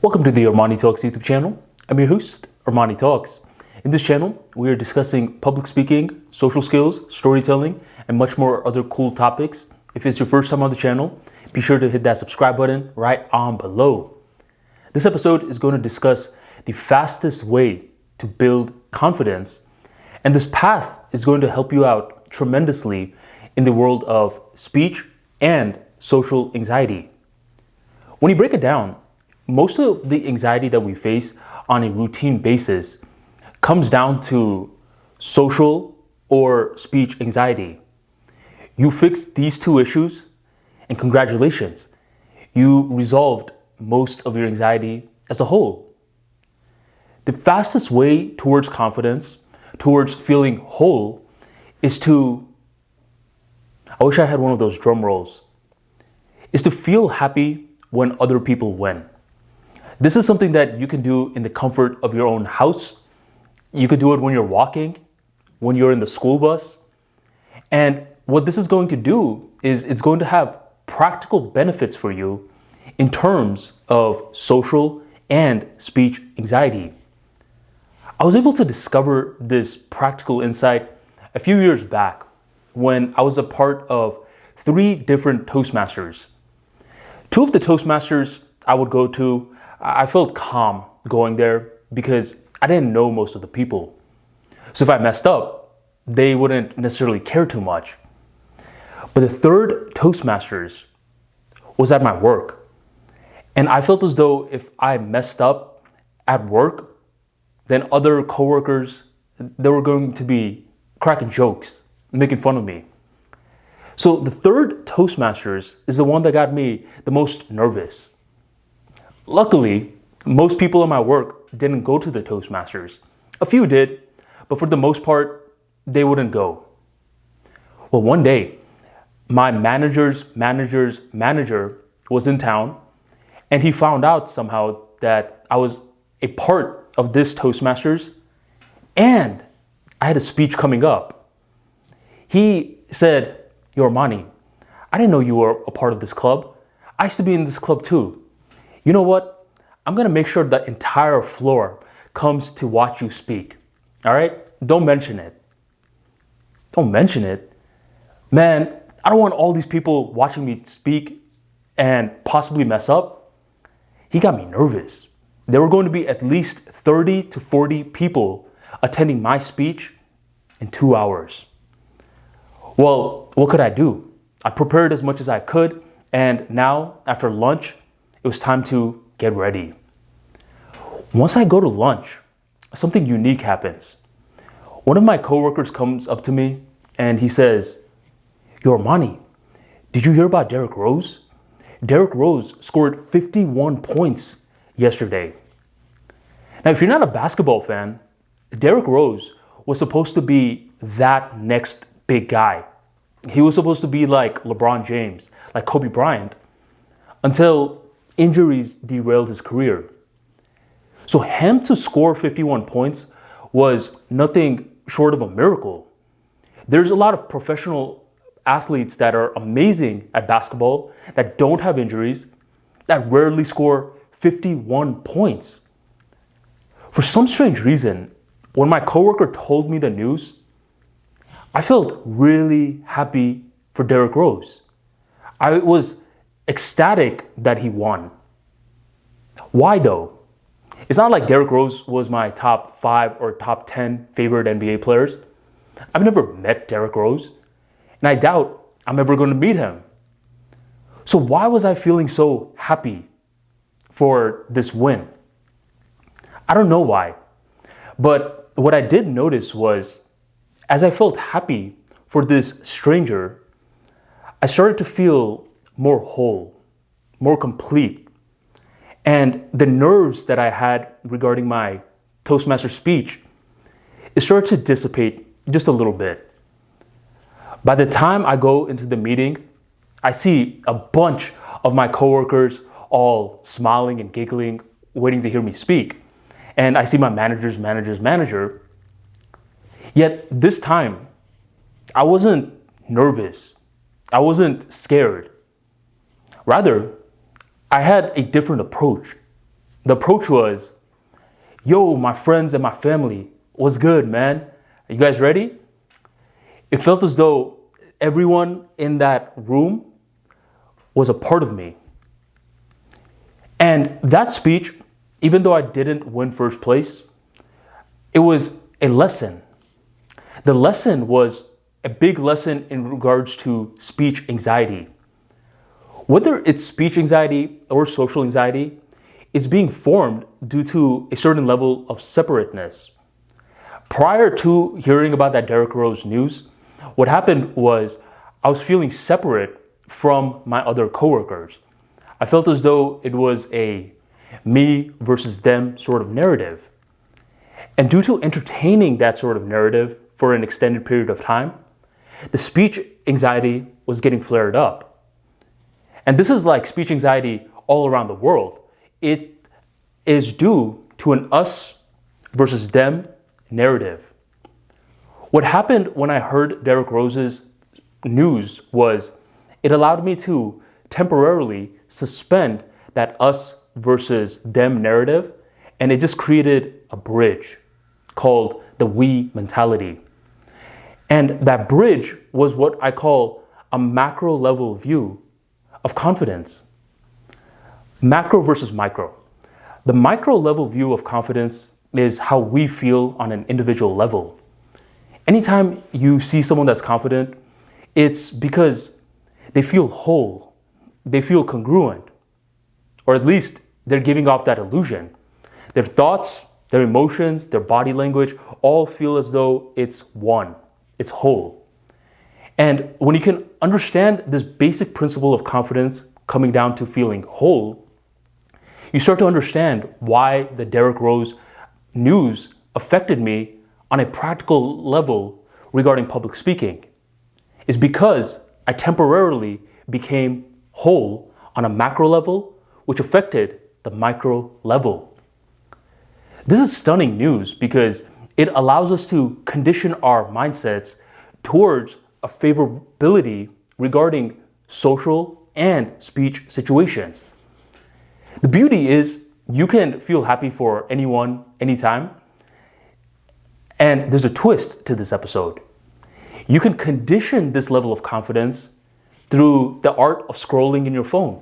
Welcome to the ArmaniTalks YouTube channel. I'm your host, ArmaniTalks. In this channel, we are discussing public speaking, social skills, storytelling, and much more other cool topics. If it's your first time on the channel, be sure to hit that subscribe button right on below. This episode is going to discuss the fastest way to build confidence, and this path is going to help you out tremendously in the world of speech and social anxiety. When you break it down, most of the anxiety that we face on a routine basis comes down to social or speech anxiety. You fix these two issues, and congratulations, you resolved most of your anxiety as a whole. The fastest way towards confidence, towards feeling whole, is to, I wish I had one of those drum rolls, is to feel happy when other people win. This is something that you can do in the comfort of your own house. You could do it when you're walking, when you're in the school bus. And what this is going to do is it's going to have practical benefits for you in terms of social and speech anxiety. I was able to discover this practical insight a few years back when I was a part of 3 different Toastmasters. 2 of the Toastmasters I would go to, I felt calm going there because I didn't know most of the people. So if I messed up, they wouldn't necessarily care too much. But the 3rd Toastmasters was at my work. And I felt as though if I messed up at work, then other coworkers, they were going to be cracking jokes, making fun of me. So the 3rd Toastmasters is the one that got me the most nervous. Luckily, most people in my work didn't go to the Toastmasters. A few did, but for the most part, they wouldn't go. Well, one day, my manager's manager was in town, and he found out somehow that I was a part of this Toastmasters, and I had a speech coming up. He said, "Yo, Armani, I didn't know you were a part of this club. I used to be in this club too. You know what? I'm gonna make sure the entire floor comes to watch you speak. All right? Don't mention it." Don't mention it? Man, I don't want all these people watching me speak and possibly mess up. He got me nervous. There were going to be at least 30 to 40 people attending my speech in 2 hours. Well, what could I do? I prepared as much as I could, and now, after lunch, it was time to get ready. Once I go to lunch, something unique happens. One of my coworkers comes up to me and he says, "Yo, Armani, did you hear about Derrick Rose? Derrick Rose scored 51 points yesterday." Now, if you're not a basketball fan, Derrick Rose was supposed to be that next big guy. He was supposed to be like LeBron James, like Kobe Bryant, until injuries derailed his career. So him to score 51 points was nothing short of a miracle. There's a lot of professional athletes that are amazing at basketball that don't have injuries, that rarely score 51 points. For some strange reason, when my coworker told me the news, I felt really happy for Derrick Rose. I was ecstatic that he won. Why though? It's not like Derrick Rose was my top 5 or top 10 favorite NBA players. I've never met Derrick Rose, and I doubt I'm ever going to meet him. So why was I feeling so happy for this win? I don't know why, but what I did notice was, as I felt happy for this stranger, I started to feel more whole, more complete. And the nerves that I had regarding my Toastmaster speech, it started to dissipate just a little bit. By the time I go into the meeting, I see a bunch of my coworkers all smiling and giggling, waiting to hear me speak. And I see my manager's manager. Yet this time, I wasn't nervous. I wasn't scared. Rather, I had a different approach. The approach was, yo, my friends and my family, what's good, man? Are you guys ready? It felt as though everyone in that room was a part of me. And that speech, even though I didn't win first place, it was a lesson. The lesson was a big lesson in regards to speech anxiety. Whether it's speech anxiety or social anxiety, it's being formed due to a certain level of separateness. Prior to hearing about that Derrick Rose news, what happened was I was feeling separate from my other coworkers. I felt as though it was a me versus them sort of narrative. And due to entertaining that sort of narrative for an extended period of time, the speech anxiety was getting flared up. And this is like speech anxiety all around the world. It is due to an us versus them narrative. What happened when I heard Derrick Rose's news was it allowed me to temporarily suspend that us versus them narrative, and it just created a bridge called the we mentality. And that bridge was what I call a macro level view of confidence. Macro versus micro. The micro level view of confidence is how we feel on an individual level. Anytime you see someone that's confident, it's because they feel whole, they feel congruent, or at least they're giving off that illusion. Their thoughts, their emotions, their body language all feel as though it's one, it's whole. And when you can understand this basic principle of confidence coming down to feeling whole, you start to understand why the Derrick Rose news affected me on a practical level regarding public speaking. It's because I temporarily became whole on a macro level, which affected the micro level. This is stunning news because it allows us to condition our mindsets towards a favorability regarding social and speech situations. The beauty is you can feel happy for anyone, anytime. And there's a twist to this episode. You can condition this level of confidence through the art of scrolling in your phone.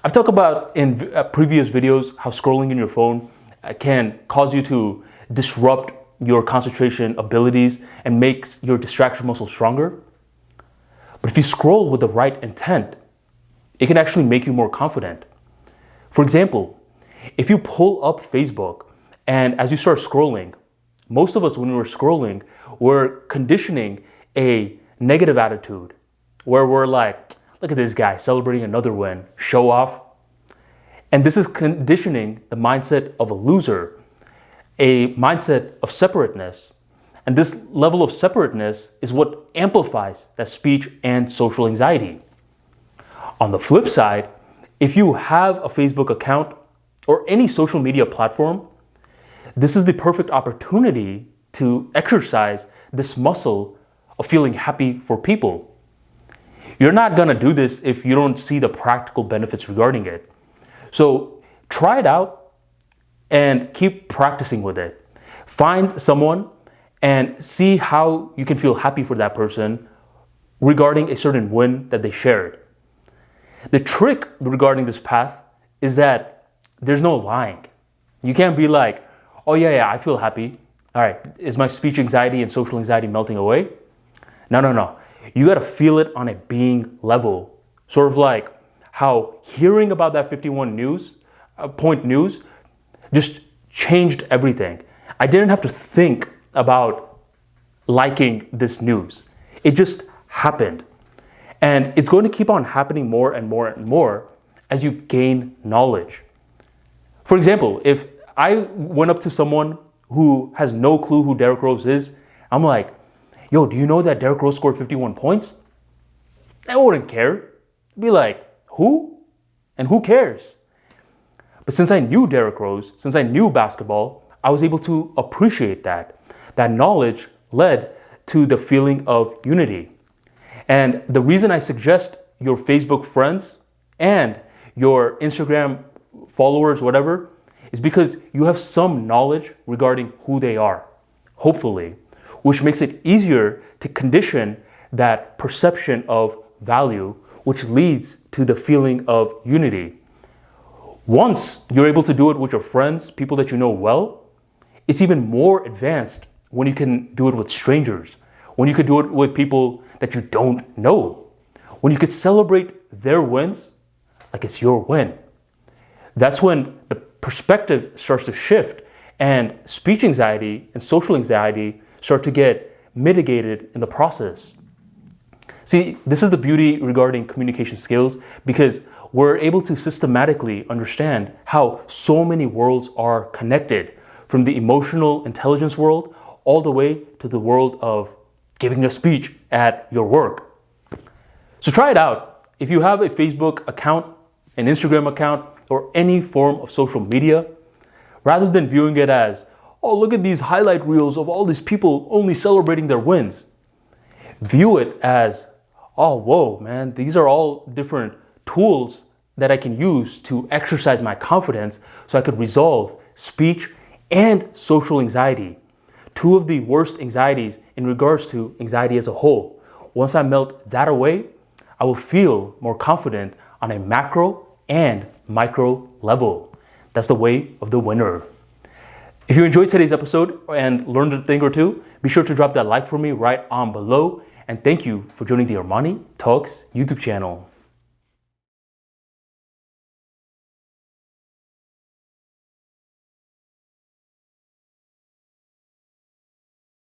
I've talked about in previous videos how scrolling in your phone can cause you to disrupt your concentration abilities and makes your distraction muscle stronger. But if you scroll with the right intent, it can actually make you more confident. For example, if you pull up Facebook and as you start scrolling, most of us when we're scrolling, we're conditioning a negative attitude where we're like, look at this guy celebrating another win, show off. And this is conditioning the mindset of a loser, a mindset of separateness. And this level of separateness is what amplifies that speech and social anxiety. On the flip side, if you have a Facebook account or any social media platform, this is the perfect opportunity to exercise this muscle of feeling happy for people. You're not gonna do this if you don't see the practical benefits regarding it. So try it out and keep practicing with it. Find someone and see how you can feel happy for that person regarding a certain win that they shared. The trick regarding this path is that there's no lying. You can't be like, oh yeah, I feel happy. All right, is my speech anxiety and social anxiety melting away? No. You gotta feel it on a being level. Sort of like how hearing about that 51 point news just changed everything. I didn't have to think about liking this news. It just happened. And it's going to keep on happening more and more and more as you gain knowledge. For example, if I went up to someone who has no clue who Derrick Rose is, I'm like, yo, do you know that Derrick Rose scored 51 points? I wouldn't care. I'd be like, who? And who cares? But since I knew Derrick Rose, since I knew basketball, I was able to appreciate that. That knowledge led to the feeling of unity. And the reason I suggest your Facebook friends and your Instagram followers, whatever, is because you have some knowledge regarding who they are, hopefully, which makes it easier to condition that perception of value, which leads to the feeling of unity. Once you're able to do it with your friends, people that you know well, it's even more advanced when you can do it with strangers, when you could do it with people that you don't know, when you could celebrate their wins like it's your win. That's when the perspective starts to shift and speech anxiety and social anxiety start to get mitigated in the process. See, this is the beauty regarding communication skills, because we're able to systematically understand how so many worlds are connected, from the emotional intelligence world all the way to the world of giving a speech at your work. So try it out. If you have a Facebook account, an Instagram account, or any form of social media, rather than viewing it as, oh, look at these highlight reels of all these people only celebrating their wins, view it as, oh, whoa, man, these are all different tools that I can use to exercise my confidence so I could resolve speech and social anxiety, two of the worst anxieties in regards to anxiety as a whole. Once I melt that away, I will feel more confident on a macro and micro level. That's the way of the winner. If you enjoyed today's episode and learned a thing or two, be sure to drop that like for me right on below. And thank you for joining the Armani Talks YouTube channel.